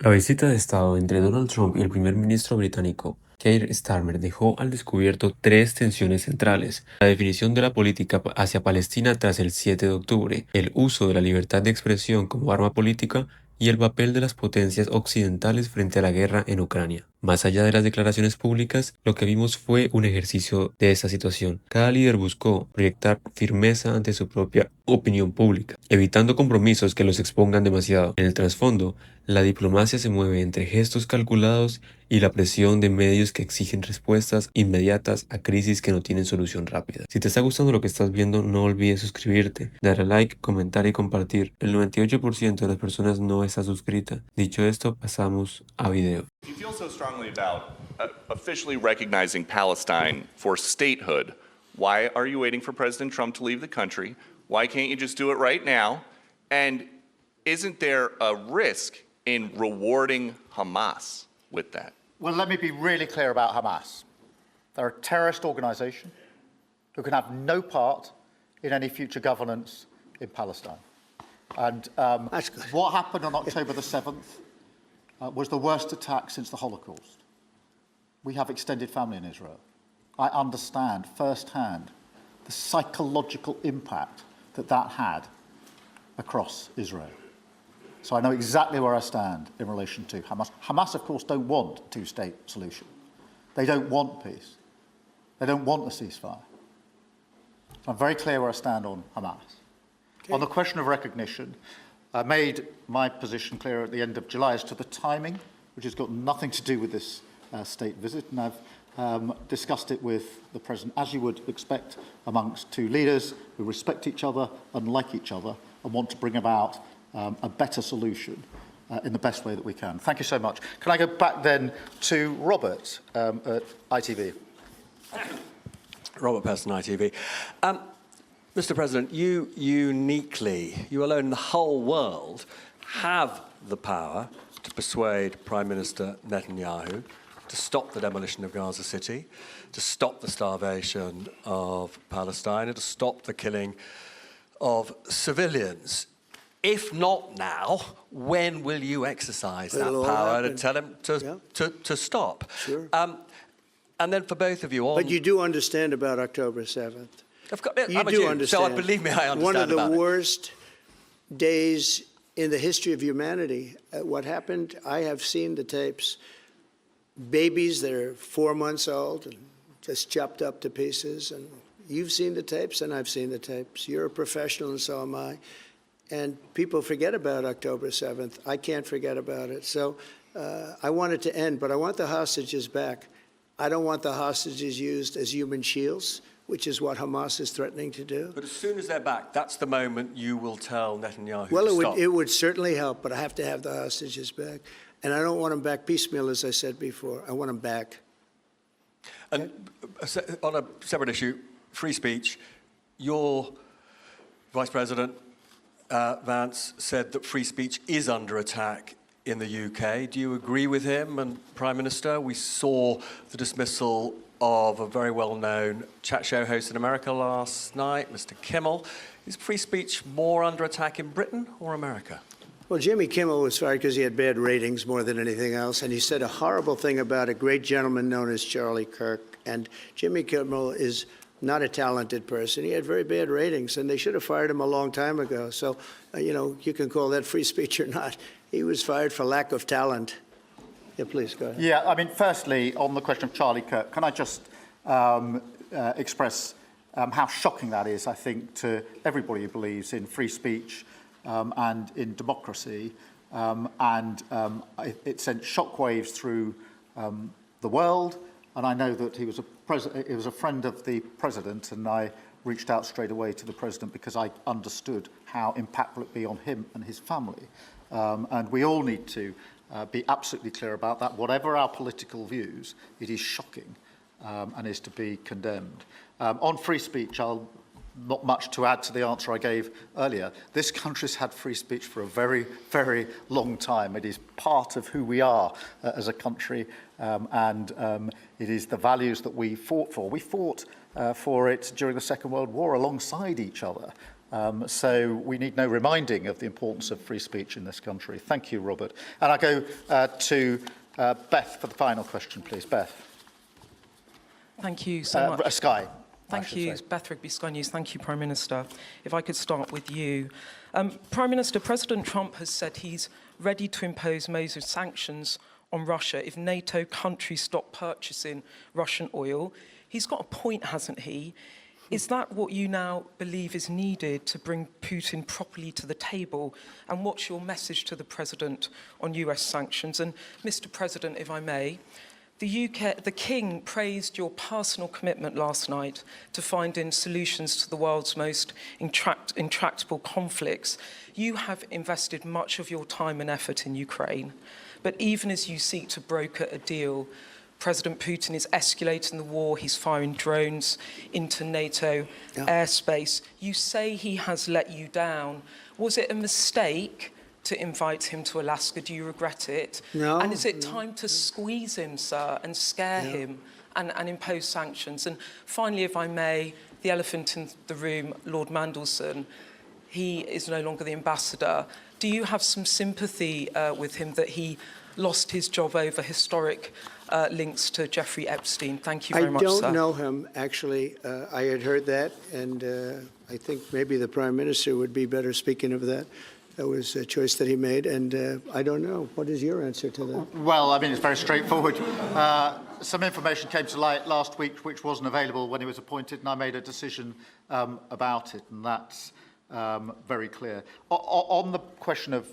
La visita de Estado entre Donald Trump y el primer ministro británico Keir Starmer dejó al descubierto tres tensiones centrales: la definición de la política hacia Palestina tras el 7 de octubre, el uso de la libertad de expresión como arma política y el papel de las potencias occidentales frente a la guerra en Ucrania. Más allá de las declaraciones públicas, lo que vimos fue un ejercicio de esta situación. Cada líder buscó proyectar firmeza ante su propia opinión pública, evitando compromisos que los expongan demasiado. En el trasfondo, la diplomacia se mueve entre gestos calculados y la presión de medios que exigen respuestas inmediatas a crisis que no tienen solución rápida. Si te está gustando lo que estás viendo, no olvides suscribirte, darle like, comentar y compartir. El 98% de las personas no está suscrita. Dicho esto, pasamos a video. If you feel so strongly about officially recognizing Palestine for statehood, why are you waiting for President Trump to leave the country? Why can't you just do it right now? And isn't there a risk in rewarding Hamas with that? Well, let me be really clear about Hamas. They're a terrorist organization who can have no part in any future governance in Palestine. And what happened on October the 7th was the worst attack since the Holocaust. We have extended family in Israel. I understand firsthand the psychological impact that that had across Israel. So I know exactly where I stand in relation to Hamas. Hamas, of course, don't want a two-state solution. They don't want peace. They don't want a ceasefire. So I'm very clear where I stand on Hamas. Okay. On the question of recognition, I made my position clear at the end of July as to the timing, which has got nothing to do with this state visit, and I've discussed it with the President, as you would expect amongst two leaders who respect each other and like each other and want to bring about a better solution in the best way that we can. Thank you so much. Can I go back then to Robert at ITV? Robert Peston, ITV. Mr. President, you uniquely, you alone in the whole world, have the power to persuade Prime Minister Netanyahu to stop the demolition of Gaza City, to stop the starvation of Palestine, and to stop the killing of civilians. If not now, when will you exercise that power to tell him to stop? Sure. And then for both of you on... But you do understand about October 7th. You do understand. So believe me, I understand. One of the worst days in the history of humanity. What happened, I have seen the tapes. Babies that are 4 months old and just chopped up to pieces. And you've seen the tapes and I've seen the tapes. You're a professional and so am I. And people forget about October 7th. I can't forget about it. So I want it to end, but I want the hostages back. I don't want the hostages used as human shields, which is what Hamas is threatening to do. But as soon as they're back, that's the moment you will tell Netanyahu to stop. Well, it would certainly help, but I have to have the hostages back. And I don't want them back piecemeal, as I said before. I want them back. And on a separate issue, free speech, your Vice President, Vance, said that free speech is under attack in the UK. Do you agree with him? And Prime Minister, we saw the dismissal of a very well-known chat show host in America last night, Mr. Kimmel. Is free speech more under attack in Britain or America? Well, Jimmy Kimmel was fired because he had bad ratings more than anything else, and he said a horrible thing about a great gentleman known as Charlie Kirk. And Jimmy Kimmel is not a talented person. He had very bad ratings, and they should have fired him a long time ago. So, you can call that free speech or not. He was fired for lack of talent. Yeah, please, go ahead. Yeah, I mean, firstly, on the question of Charlie Kirk, can I just express how shocking that is, I think, to everybody who believes in free speech and in democracy. It sent shockwaves through the world, and I know that he was a friend of the president, and I reached out straight away to the president because I understood how impactful it'd be on him and his family. And we all need to be absolutely clear about that. Whatever our political views, it is shocking and is to be condemned. On free speech, not much to add to the answer I gave earlier. This country's had free speech for a very, very long time. It is part of who we are as a country, and it is the values that we fought for. We fought for it during the Second World War alongside each other. So we need no reminding of the importance of free speech in this country. Thank you, Robert. And I go to Beth for the final question, please. Beth. Thank you so much. Sky. Thank you, Beth Rigby, Sky News. Thank you, Prime Minister. If I could start with you. Prime Minister, President Trump has said he's ready to impose major sanctions on Russia if NATO countries stop purchasing Russian oil. He's got a point, hasn't he? Is that what you now believe is needed to bring Putin properly to the table? And what's your message to the President on US sanctions? And Mr. President, if I may, the King praised your personal commitment last night to finding solutions to the world's most intractable conflicts. You have invested much of your time and effort in Ukraine, but even as you seek to broker a deal, President Putin is escalating the war. He's firing drones into NATO airspace. You say he has let you down. Was it a mistake to invite him to Alaska? Do you regret it? No. And is it time to squeeze him, sir, and scare him and impose sanctions? And finally, if I may, the elephant in the room, Lord Mandelson, he is no longer the ambassador. Do you have some sympathy with him that he lost his job over historic links to Jeffrey Epstein? Thank you very much, sir. I don't know him, actually. I had heard that, and I think maybe the Prime Minister would be better speaking of that. That was a choice that he made, and I don't know. What is your answer to that? Well, I mean, it's very straightforward. Some information came to light last week which wasn't available when he was appointed, and I made a decision about it, and that's very clear. On the question of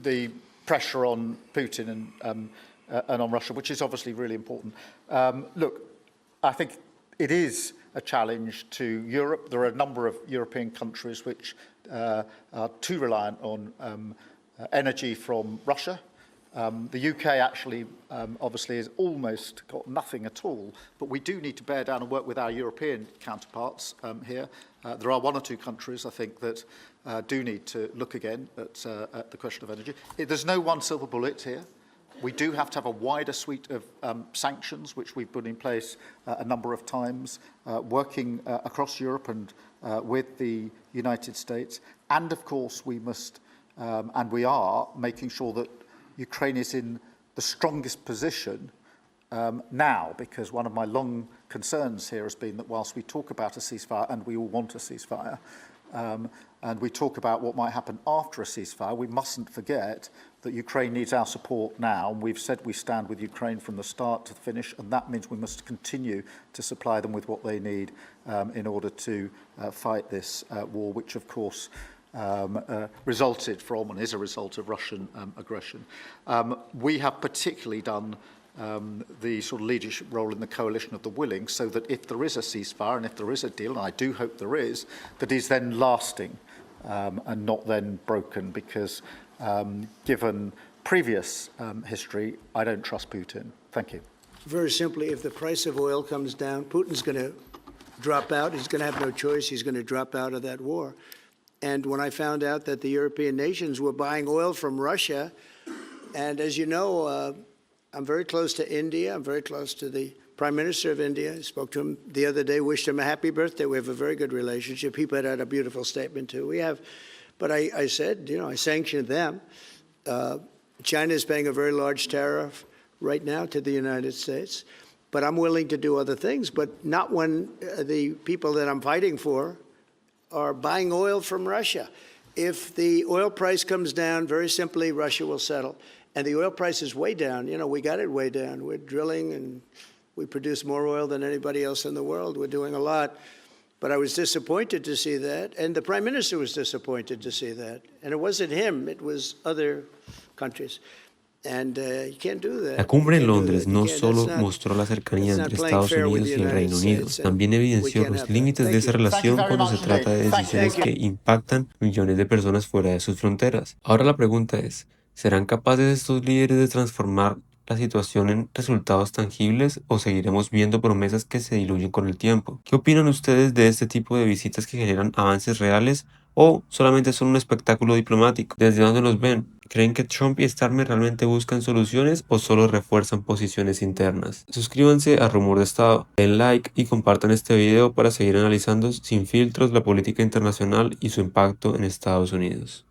the pressure on Putin and on Russia, which is obviously really important, look, I think it is a challenge to Europe. There are a number of European countries which are too reliant on energy from Russia. The UK actually obviously has almost got nothing at all, but we do need to bear down and work with our European counterparts here. There are one or two countries, I think, that do need to look again at the question of energy. There's no one silver bullet here. We do have to have a wider suite of sanctions, which we've put in place a number of times, working across Europe and with the United States. And of course, we must, and we are, making sure that Ukraine is in the strongest position now, because one of my long concerns here has been that whilst we talk about a ceasefire, and we all want a ceasefire, and we talk about what might happen after a ceasefire, we mustn't forget that Ukraine needs our support now. And we've said we stand with Ukraine from the start to the finish, and that means we must continue to supply them with what they need in order to fight this war, which of course resulted from and is a result of Russian aggression. We have particularly done the sort of leadership role in the coalition of the willing, so that if there is a ceasefire and if there is a deal, and I do hope there is, that is then lasting and not then broken, because given previous history, I don't trust Putin. Thank you. Very simply, if the price of oil comes down, Putin's going to drop out. He's going to have no choice. He's going to drop out of that war. And when I found out that the European nations were buying oil from Russia, and as you know, I'm very close to India. I'm very close to the Prime Minister of India. I spoke to him the other day, wished him a happy birthday. We have a very good relationship. He put out a beautiful statement, too. We have, but I said, you know, I sanctioned them. China is paying a very large tariff right now to the United States, but I'm willing to do other things, but not when the people that I'm fighting for are buying oil from Russia. If the oil price comes down, very simply, Russia will settle. And the oil price is way down. You know, we got it way down. We're drilling and we produce more oil than anybody else in the world. We're doing a lot. But I was disappointed to see that. And the Prime Minister was disappointed to see that. And it wasn't him, it was other countries. And you can't do that. La cumbre en Londres no solo mostró la cercanía entre Estados Unidos y el Reino Unido, también evidenció los límites de esa relación cuando se trata de decisiones que impactan millones de personas fuera de sus fronteras. Ahora la pregunta es, ¿serán capaces estos líderes de transformar la situación en resultados tangibles o seguiremos viendo promesas que se diluyen con el tiempo? ¿Qué opinan ustedes de este tipo de visitas que generan avances reales o solamente son un espectáculo diplomático? ¿Desde dónde los ven? ¿Creen que Trump y Starmer realmente buscan soluciones o solo refuerzan posiciones internas? Suscríbanse a Rumor de Estado, den like y compartan este video para seguir analizando sin filtros la política internacional y su impacto en Estados Unidos.